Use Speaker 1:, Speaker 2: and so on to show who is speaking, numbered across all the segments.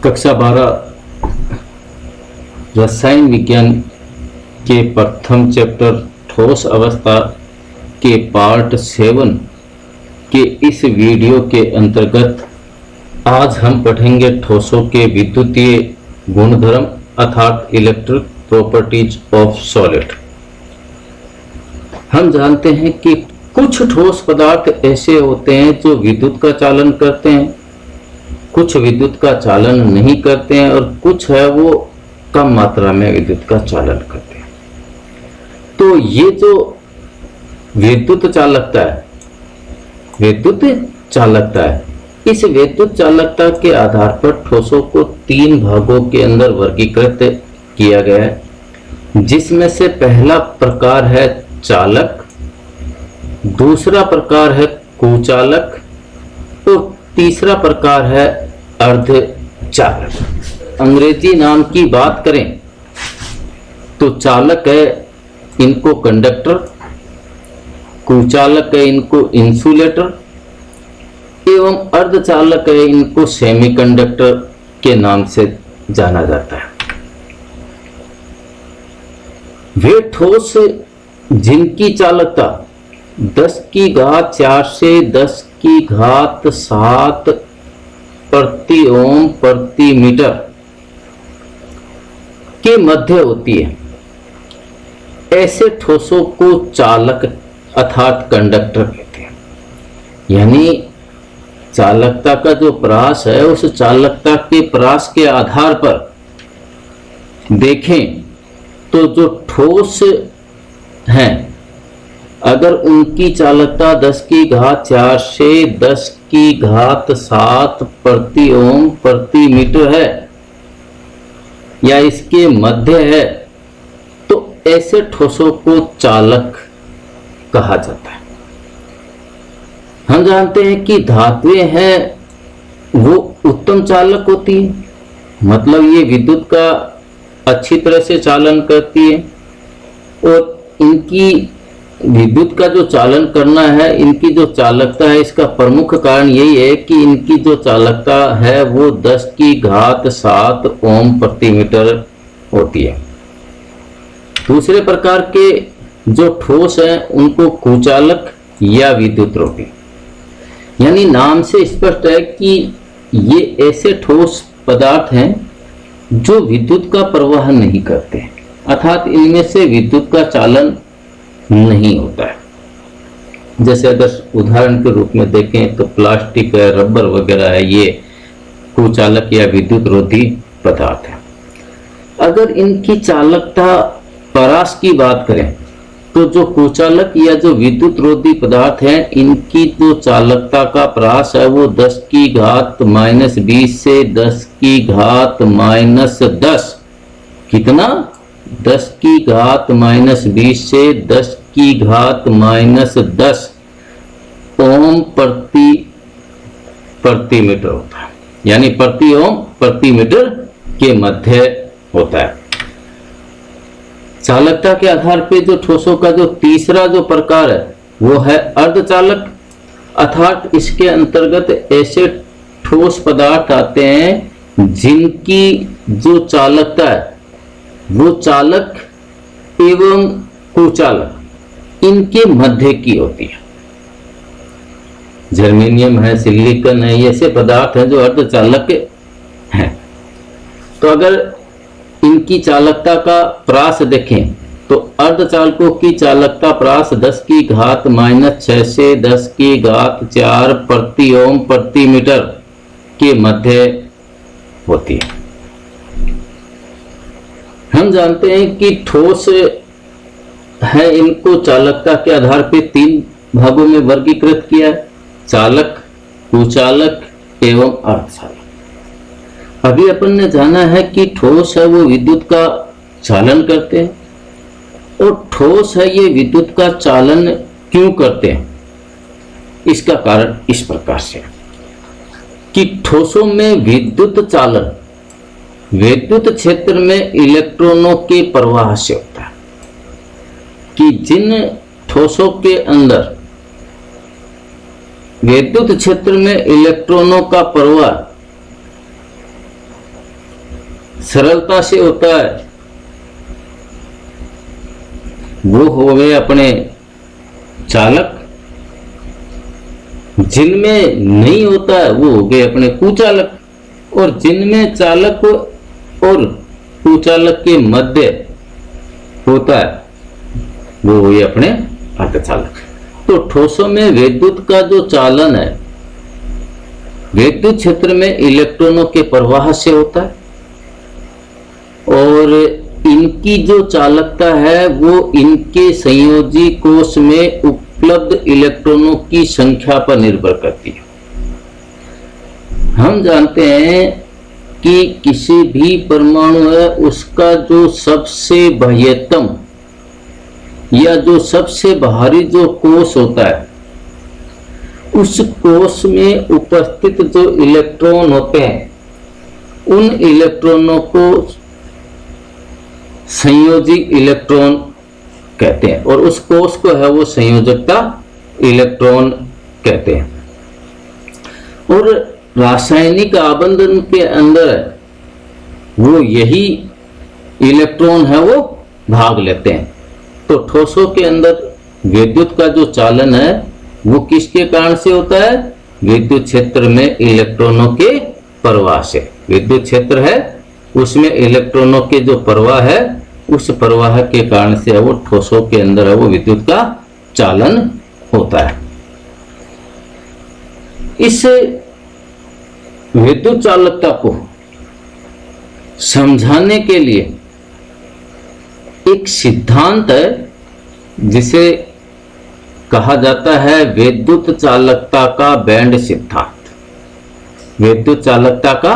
Speaker 1: कक्षा 12 रसायन विज्ञान के प्रथम चैप्टर ठोस अवस्था के पार्ट 7 के इस वीडियो के अंतर्गत आज हम पढ़ेंगे ठोसों के विद्युतीय गुणधर्म अर्थात इलेक्ट्रिक प्रॉपर्टीज ऑफ सॉलिड। हम जानते हैं कि कुछ ठोस पदार्थ ऐसे होते हैं जो विद्युत का चालन करते हैं, कुछ विद्युत का चालन नहीं करते हैं और कुछ है वो कम मात्रा में विद्युत का चालन करते हैं। तो ये जो विद्युत चालकता है, इस विद्युत चालकता के आधार पर ठोसों को 3 भागों के अंदर वर्गीकृत किया गया है, जिसमें से पहला प्रकार है चालक, दूसरा प्रकार है कुचालक और तीसरा प्रकार है अर्धचालक। अंग्रेजी नाम की बात करें तो चालक है इनको कंडक्टर, कुचालक है इनको इंसुलेटर एवं अर्धचालक है इनको सेमीकंडक्टर के नाम से जाना जाता है। वे ठोस जिनकी चालकता 10 की घात 4 से 10 की घात 7 प्रति ओम प्रति मीटर के मध्य होती है, ऐसे ठोसों को चालक अर्थात कंडक्टर कहते हैं। यानी चालकता का जो परास है उस चालकता के परास के आधार पर देखें तो जो ठोस हैं अगर उनकी चालकता 10 की घात 4 से 10 की घात 7 प्रति ओम प्रति मीटर है या इसके मध्य है तो ऐसे ठोसों को चालक कहा जाता है। हम जानते हैं कि धातुएं हैं वो उत्तम चालक होती है, मतलब ये विद्युत का अच्छी तरह से चालन करती है और इनकी विद्युत का जो चालन करना है, इनकी जो चालकता है, इसका प्रमुख कारण यही है कि इनकी जो चालकता है वो 10 की घात 7 ओम प्रति मीटर होती है। दूसरे प्रकार के जो ठोस हैं उनको कुचालक या विद्युत रोधी, यानी नाम से स्पष्ट है कि ये ऐसे ठोस पदार्थ हैं जो विद्युत का प्रवाह नहीं करते हैं, अर्थात इनमें से विद्युत का चालन नहीं होता है। जैसे अगर उदाहरण के रूप में देखें तो प्लास्टिक है, रबर वगैरह है, ये कुचालक या विद्युत रोधी पदार्थ है। अगर इनकी चालकता परास की बात करें तो जो कुचालक या जो विद्युत रोधी पदार्थ हैं इनकी जो चालकता का परास है वो 10 की घात -20 से 10 की घात -10 कितना 10 की घात -20 से 10 की घात -10 ओम प्रति मीटर होता है, यानी प्रति ओम प्रति मीटर के मध्य होता है। चालकता के आधार पे जो ठोसों का जो तीसरा जो प्रकार है वो है अर्धचालक, अर्थात इसके अंतर्गत ऐसे ठोस पदार्थ आते हैं जिनकी जो चालकता है वो चालक एवं कुचालक इनके मध्य की होती है। जर्मेनियम है, सिलिकॉन है, ये ऐसे पदार्थ हैं जो अर्धचालक हैं। तो अगर इनकी चालकता का परास देखें तो अर्धचालकों की चालकता परास 10 की घात -6 से 10 की घात 4 प्रति ओम प्रति मीटर के मध्य होती है। हम जानते हैं कि ठोस है इनको चालकता के आधार पर 3 भागों में वर्गीकृत किया है, चालक, कुचालक एवं अर्धचालक। अभी अपन ने जाना है कि ठोस है वो विद्युत का चालन करते हैं और ठोस है ये विद्युत का चालन क्यों करते हैं, इसका कारण इस प्रकार से कि ठोसों में विद्युत चालन विद्युत क्षेत्र में इलेक्ट्रॉनों के प्रवाह से होता है कि जिन ठोसों के अंदर विद्युत क्षेत्र में इलेक्ट्रॉनों का प्रवाह सरलता से होता है, वो हो गए अपने चालक। जिनमें नहीं होता है वो हो गए अपने कुचालक, और जिनमें चालक और कुचालक के मध्य होता है वो हुए अपने अर्धचालक। तो ठोसों में विद्युत का जो चालन है विद्युत क्षेत्र में इलेक्ट्रॉनों के प्रवाह से होता है, और इनकी जो चालकता है वो इनके संयोजी कोश में उपलब्ध इलेक्ट्रॉनों की संख्या पर निर्भर करती है। हम जानते हैं कि किसी भी परमाणु है उसका जो सबसे बाह्यतम या जो सबसे बाहरी जो कोश होता है, उस कोश में उपस्थित जो इलेक्ट्रॉन होते हैं उन इलेक्ट्रॉनों को संयोजी इलेक्ट्रॉन कहते हैं, और उस कोश को है वो संयोजकता इलेक्ट्रॉन कहते हैं। और रासायनिक आबंधन के अंदर वो यही इलेक्ट्रॉन है वो भाग लेते हैं। तो ठोसों के अंदर विद्युत का जो चालन है वो किसके कारण से होता है? विद्युत क्षेत्र में इलेक्ट्रॉनों के प्रवाह से। विद्युत क्षेत्र है उसमें इलेक्ट्रॉनों के जो प्रवाह है उस प्रवाह के कारण से वो ठोसों के अंदर है वो विद्युत का चालन होता है। इस विद्युत चालकता को समझाने के लिए एक सिद्धांत है जिसे कहा जाता है विद्युत चालकता का बैंड सिद्धांत। विद्युत चालकता का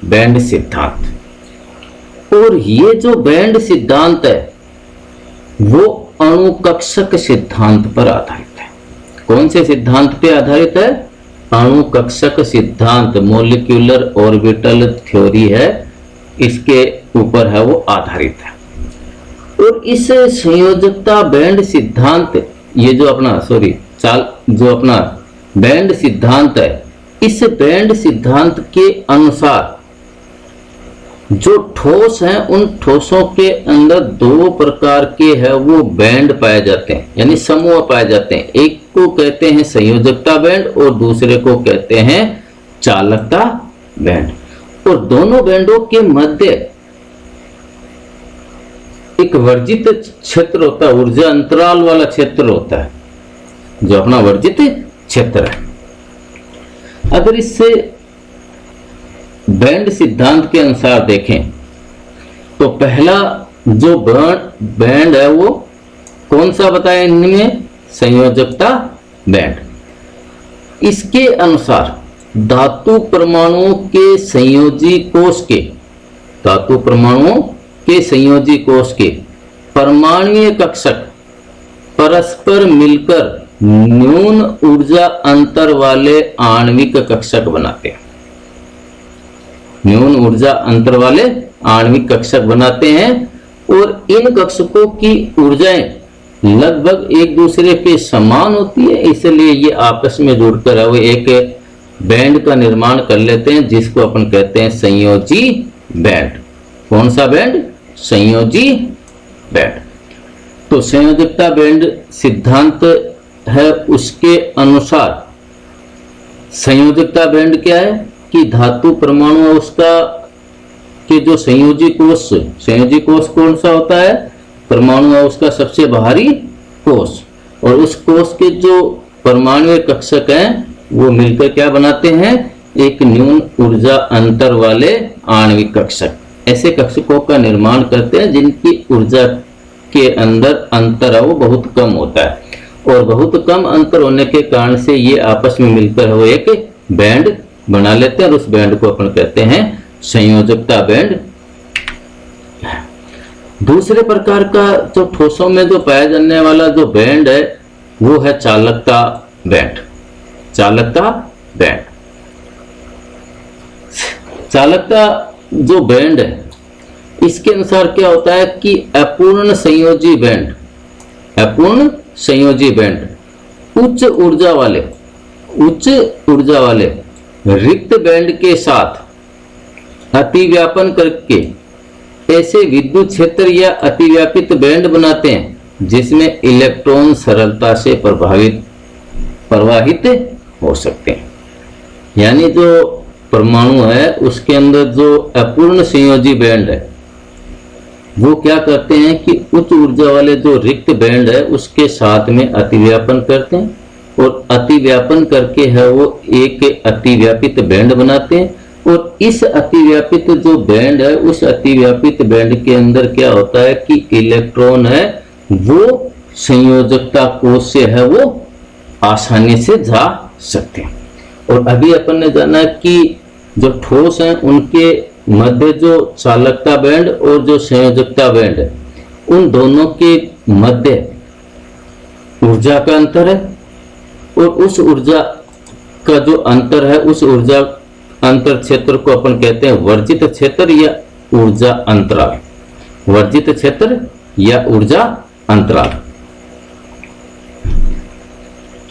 Speaker 1: बैंड सिद्धांत। और ये जो बैंड सिद्धांत है वो अणुकक्षक सिद्धांत पर आधारित है। कौन से सिद्धांत पे आधारित है? अणुकक्षक सिद्धांत, मॉलिक्यूलर ऑर्बिटल थ्योरी है, इसके ऊपर है वो आधारित है। और इस संयोजकता बैंड सिद्धांत, ये जो अपना जो अपना बैंड सिद्धांत है, इस बैंड सिद्धांत के अनुसार जो ठोस हैं उन ठोसों के अंदर दो प्रकार के है वो बैंड पाए जाते हैं, यानी समूह पाए जाते हैं। एक को कहते हैं संयोजकता बैंड और दूसरे को कहते हैं चालकता बैंड। और दोनों बैंडों के मध्य एक वर्जित क्षेत्र होता है, ऊर्जा अंतराल वाला क्षेत्र होता है, जो अपना वर्जित क्षेत्र है। अगर इससे बैंड सिद्धांत के अनुसार देखें तो पहला जो बैंड है वो कौन सा बताया इनमें? संयोजकता बैंड। इसके अनुसार धातु परमाणुओं के संयोजी कोश के परमाणुीय कक्षक परस्पर मिलकर न्यून ऊर्जा अंतर वाले आणविक कक्षक बनाते हैं। न्यून ऊर्जा अंतर वाले आणविक कक्षक बनाते हैं और इन कक्षकों की ऊर्जाएं लगभग एक दूसरे के समान होती है, इसलिए ये आपस में जुड़कर वो एक बैंड का निर्माण कर लेते हैं जिसको अपन कहते हैं संयोजी बैंड। कौन सा बैंड? संयोजी बैंड। तो संयोजकता बैंड सिद्धांत है, उसके अनुसार संयोजकता बैंड क्या है कि धातु परमाणु उसका के जो संयोजी कोश कौन सा होता है? परमाणु है उसका सबसे बाहरी कोश, और उस कोश के जो परमाणु कक्षक हैं वो मिलकर क्या बनाते हैं? एक न्यून ऊर्जा अंतर वाले आणविक कक्षक। ऐसे कक्षकों का निर्माण करते हैं जिनकी ऊर्जा के अंदर अंतर है वो बहुत कम होता है, और बहुत कम अंतर होने के कारण से ये आपस में मिलकर वो एक बैंड बना लेते हैं, और उस बैंड को अपन कहते हैं संयोजकता बैंड। दूसरे प्रकार का जो ठोसों में जो पाया जाने वाला जो बैंड है वो है चालकता बैंड। चालकता जो बैंड है इसके अनुसार क्या होता है कि अपूर्ण संयोजी बैंड उच्च ऊर्जा वाले उच्च ऊर्जा वाले रिक्त बैंड के साथ अतिव्यापन करके ऐसे विद्युत क्षेत्र या अतिव्यापित बैंड बनाते हैं जिसमें इलेक्ट्रॉन सरलता से प्रवाहित हो सकते हैं। यानी जो परमाणु है उसके अंदर जो अपूर्ण संयोजी बैंड है वो क्या करते हैं कि उच्च ऊर्जा वाले जो रिक्त बैंड है उसके साथ में अतिव्यापन करते हैं और अतिव्यापन करके है वो एक अतिव्यापित बैंड बनाते हैं। और इस अतिव्यापित जो बैंड है उस अतिव्यापित बैंड के अंदर क्या होता है कि इलेक्ट्रॉन है वो संयोजकता कोश से है वो आसानी से जा सकते हैं। और अभी अपन ने जाना कि जो ठोस हैं उनके मध्य जो चालकता बैंड और जो संयोजकता बैंड है उन दोनों के मध्य ऊर्जा का अंतर है और उस ऊर्जा का जो अंतर है उस ऊर्जा अंतर क्षेत्र को अपन कहते हैं वर्जित क्षेत्र या ऊर्जा अंतराल। वर्जित क्षेत्र या ऊर्जा अंतराल।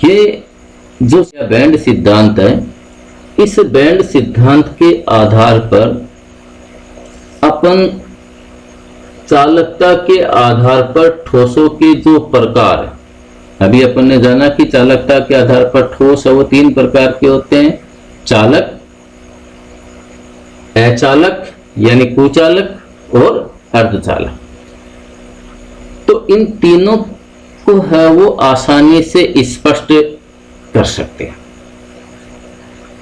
Speaker 1: ये जो बैंड सिद्धांत है इस बैंड सिद्धांत के आधार पर अपन चालकता के आधार पर ठोसों के जो प्रकार है, अभी अपन ने जाना कि चालकता के आधार पर ठोस है वो 3 प्रकार के होते हैं, चालक, अचालक यानी कुचालक और अर्धचालक। तो इन तीनों को है वो आसानी से स्पष्ट कर सकते हैं।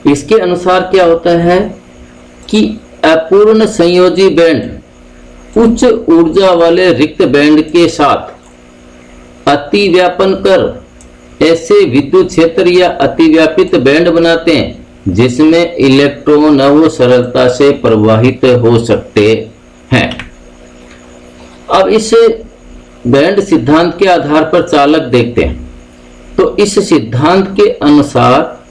Speaker 1: इसके अनुसार क्या होता है कि अपूर्ण संयोजी बैंड उच्च ऊर्जा वाले रिक्त बैंड के साथ अतिव्यापन कर ऐसे विद्युत क्षेत्र या अतिव्यापित बैंड बनाते हैं जिसमें इलेक्ट्रॉन वो सरलता से प्रवाहित हो सकते हैं। अब इस बैंड सिद्धांत के आधार पर चालक देखते हैं। तो इस सिद्धांत के अनुसार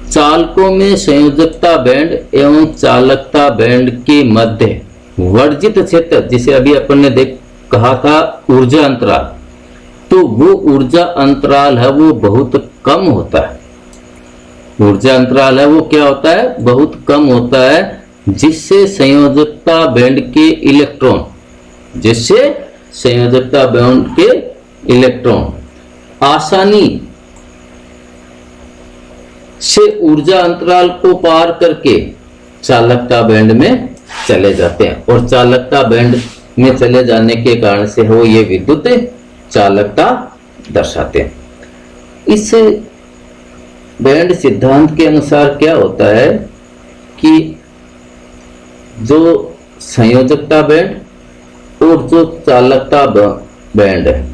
Speaker 1: चालकों में संयोजकता बैंड एवं चालकता बैंड के मध्य वर्जित क्षेत्र, जिसे अभी अपन ने कहा था ऊर्जा अंतराल, तो वो ऊर्जा अंतराल है वो बहुत कम होता है। ऊर्जा अंतराल है वो क्या होता है, बहुत कम होता है, जिससे संयोजकता बैंड के इलेक्ट्रॉन आसानी से ऊर्जा अंतराल को पार करके चालकता बैंड में चले जाते हैं और चालकता बैंड में चले जाने के कारण से वो ये विद्युत चालकता दर्शाते हैं। इस बैंड सिद्धांत के अनुसार क्या होता है कि जो संयोजकता बैंड और जो चालकता बैंड है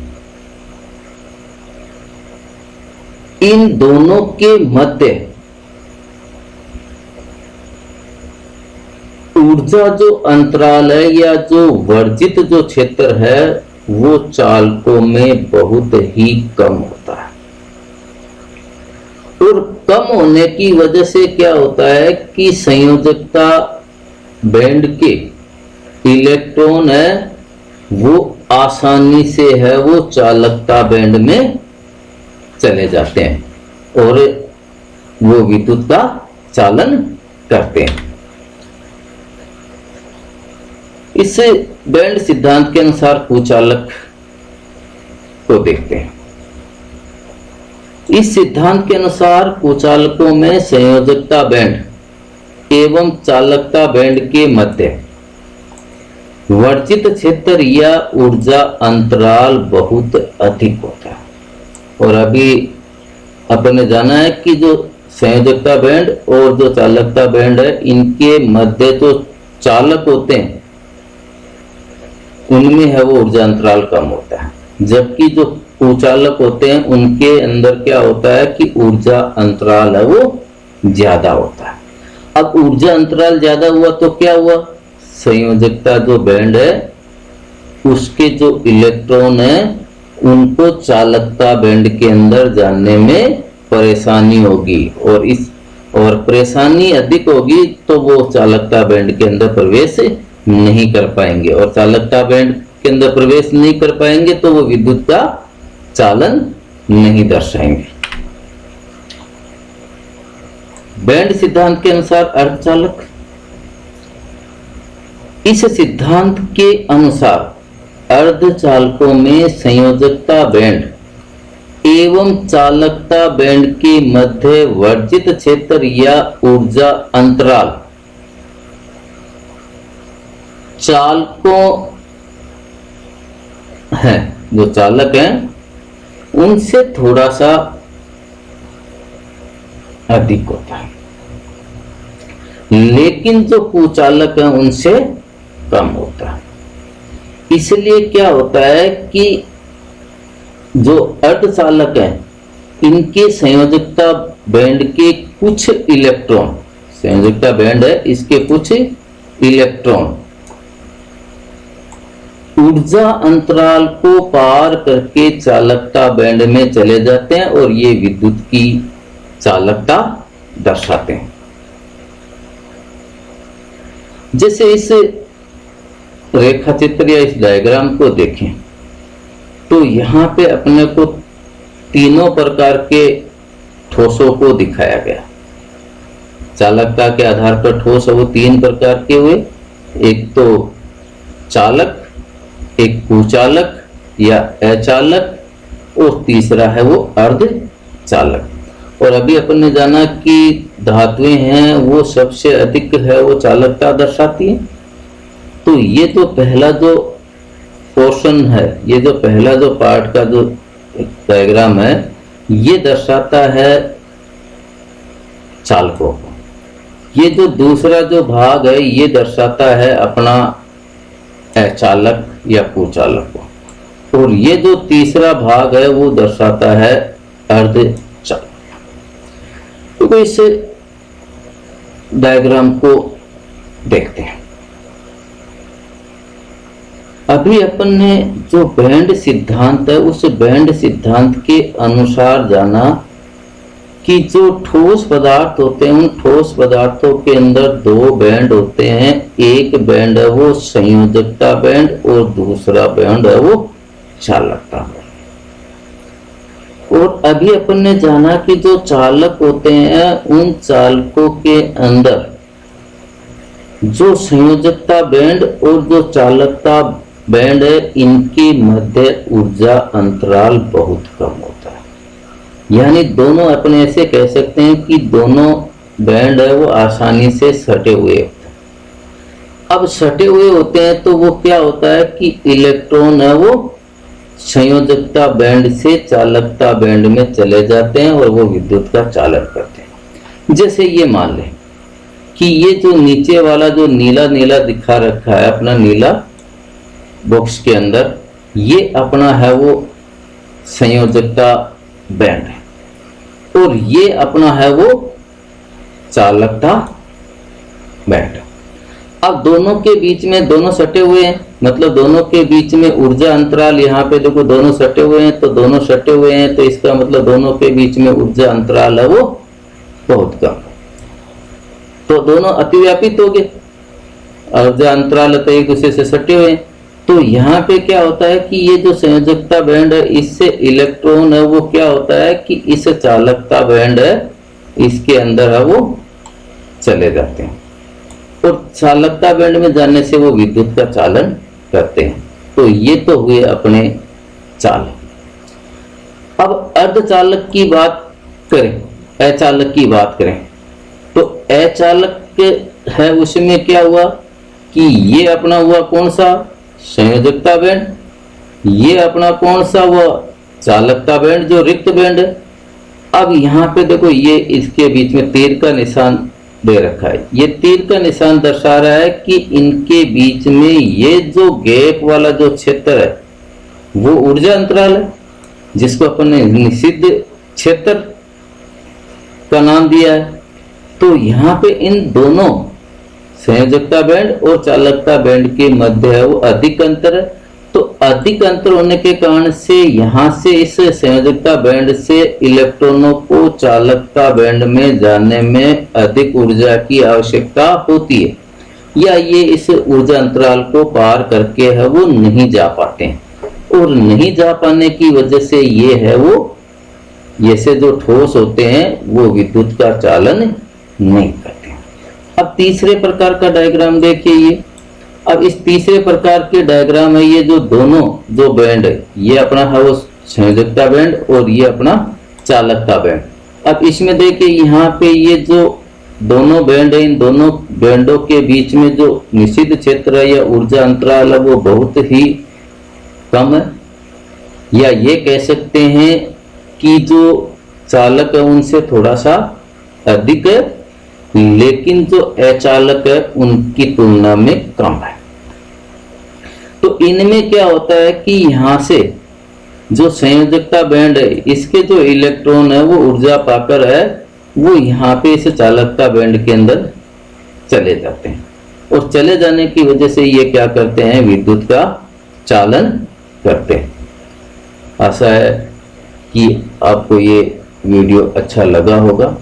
Speaker 1: इन दोनों के मध्य ऊर्जा जो अंतराल है या जो वर्जित जो क्षेत्र है वो चालकों में बहुत ही कम होता है। और कम होने की वजह से क्या होता है कि संयोजकता बैंड के इलेक्ट्रॉन है वो आसानी से है वो चालकता बैंड में चले जाते हैं और वो विद्युत का चालन करते हैं। इस बैंड सिद्धांत के अनुसार कुचालक को देखते हैं। इस सिद्धांत के अनुसार कुचालकों में संयोजकता बैंड एवं चालकता बैंड के मध्य वर्जित क्षेत्र या ऊर्जा अंतराल बहुत अधिक होता है। और अभी अपन ने जाना है कि जो संयोजकता बैंड और जो चालकता बैंड है इनके मध्य जो चालक होते हैं उनमें है वो ऊर्जा अंतराल कम होता है, जबकि जो कुचालक होते हैं उनके अंदर क्या होता है कि ऊर्जा अंतराल है वो ज्यादा होता है। अब ऊर्जा अंतराल ज्यादा हुआ तो क्या हुआ, संयोजकता जो बैंड है उसके जो इलेक्ट्रॉन है उनको चालकता बैंड के अंदर जाने में परेशानी होगी और परेशानी अधिक होगी तो वो चालकता बैंड के अंदर प्रवेश नहीं कर पाएंगे और चालकता बैंड के अंदर प्रवेश नहीं कर पाएंगे तो वो विद्युत का चालन नहीं दर्शाएंगे। बैंड सिद्धांत के अनुसार अर्धचालक। इस सिद्धांत के अनुसार अर्धचालकों में संयोजकता बैंड एवं चालकता बैंड के मध्य वर्जित क्षेत्र या ऊर्जा अंतराल चालकों हैं, जो चालक हैं उनसे थोड़ा सा अधिक होता है, लेकिन जो कुचालक हैं उनसे कम होता है। इसलिए क्या होता है कि जो अर्धचालक हैं इनके संयोजकता बैंड के कुछ इलेक्ट्रॉन, संयोजकता बैंड है इसके कुछ इलेक्ट्रॉन ऊर्जा अंतराल को पार करके चालकता बैंड में चले जाते हैं और ये विद्युत की चालकता दर्शाते हैं। जैसे इस रेखा चित्र या इस डायग्राम को देखें तो यहां पे अपने को तीनों प्रकार के ठोसों को दिखाया गया। चालकता के आधार पर ठोस है वो तीन प्रकार के हुए, एक तो चालक, एक कुचालक या अचालक और तीसरा है वो अर्धचालक। और अभी अपन ने जाना कि धातुएं हैं वो सबसे अधिक है वो चालकता दर्शाती है। तो ये जो पहला जो पोर्शन है, ये जो पहला जो पार्ट का जो डायग्राम है ये दर्शाता है चालकों को। ये जो दूसरा जो भाग है ये दर्शाता है अपना अचालक या कुचालक को, और ये जो तीसरा भाग है वो दर्शाता है अर्धचालक। तो इस डायग्राम को देखते हैं। अभी अपन ने जो बैंड सिद्धांत है उस बैंड सिद्धांत के अनुसार जाना कि जो ठोस पदार्थ होते हैं उन ठोस पदार्थों के अंदर दो बैंड होते हैं। एक बैंड है वो संयोजकता बैंड और दूसरा बैंड है वो चालकता बैंड। और अभी अपन ने जाना कि जो चालक होते हैं उन चालकों के अंदर जो संयोजकता बैंड और जो चालकता बैंड है इनके मध्य ऊर्जा अंतराल बहुत कम होता है। यानी दोनों अपने ऐसे कह सकते हैं कि दोनों बैंड है वो आसानी से सटे हुए होते हैं। अब सटे हुए होते हैं तो वो क्या होता है कि इलेक्ट्रॉन है वो संयोजकता बैंड से चालकता बैंड में चले जाते हैं और वो विद्युत का चालन करते हैं। जैसे ये मान लें कि ये जो नीचे वाला जो नीला नीला दिखा रखा है अपना नीला बॉक्स के अंदर, ये अपना है वो संयोजकता बैंड है और ये अपना है वो चालकता बैंड। अब दोनों के बीच में दोनों सटे हुए हैं, मतलब दोनों के बीच में ऊर्जा अंतराल, यहाँ पे देखो दोनों सटे हुए हैं तो दोनों सटे हुए हैं तो इसका मतलब दोनों के बीच में ऊर्जा अंतराल है वो बहुत कम, तो दोनों अतिव्यापित हो गए। ऊर्जा अंतराल तो एक दूसरे से सटे हुए हैं। तो यहाँ पे क्या होता है कि ये जो संयोजकता बैंड है इससे इलेक्ट्रॉन है वो क्या होता है कि इस चालकता बैंड है इसके अंदर है वो चले जाते हैं और चालकता बैंड में जाने से वो विद्युत का चालन करते हैं। तो ये तो हुए अपने चालक। अब अर्धचालक की बात करें, अचालक की बात करें तो अचालक है उसमें क्या हुआ कि ये अपना हुआ कौन सा संयोजकता बैंड, ये अपना कौन सा हुआ चालकता बैंड जो रिक्त बैंड है। अब यहाँ पे देखो ये इसके बीच में तीर का निशान दे रखा है। ये तीर का निशान दर्शा रहा है कि इनके बीच में ये जो गैप वाला जो क्षेत्र है वो ऊर्जा अंतराल है जिसको अपन ने निषिद्ध क्षेत्र का नाम दिया है। तो यहाँ पे इन दोनों संयोजकता बैंड और चालकता बैंड के मध्य है वो अधिक अंतर है। तो अधिक अंतर होने के कारण से यहाँ से इस संयोजकता बैंड से इलेक्ट्रॉनों को चालकता बैंड में जाने में अधिक ऊर्जा की आवश्यकता होती है, या ये इस ऊर्जा अंतराल को पार करके है वो नहीं जा पाते हैं। और नहीं जा पाने की वजह से ये है वो जैसे जो ठोस होते हैं वो विद्युत का चालन नहीं करते। अब तीसरे प्रकार का डायग्राम देखिए ये। अब इस तीसरे प्रकार के डायग्राम है, ये जो दोनों जो बैंड है, ये अपना है वो संयोजकता बैंड और ये अपना चालकता बैंड। अब इसमें देखिए यहाँ पे ये जो दोनों बैंड है, इन दोनों बैंडों के बीच में जो निषिद्ध क्षेत्र है या ऊर्जा अंतराल है वो बहुत ही कम है, या ये कह सकते हैं कि जो चालक है उनसे थोड़ा सा अधिक है, लेकिन जो अचालक है उनकी तुलना में कम है। तो इनमें क्या होता है कि यहां से जो संयोजकता बैंड है, इसके जो इलेक्ट्रॉन है वो ऊर्जा पाकर है वो यहाँ पे इस चालकता बैंड के अंदर चले जाते हैं, और चले जाने की वजह से ये क्या करते हैं, विद्युत का चालन करते हैं। आशा है कि आपको ये वीडियो अच्छा लगा होगा।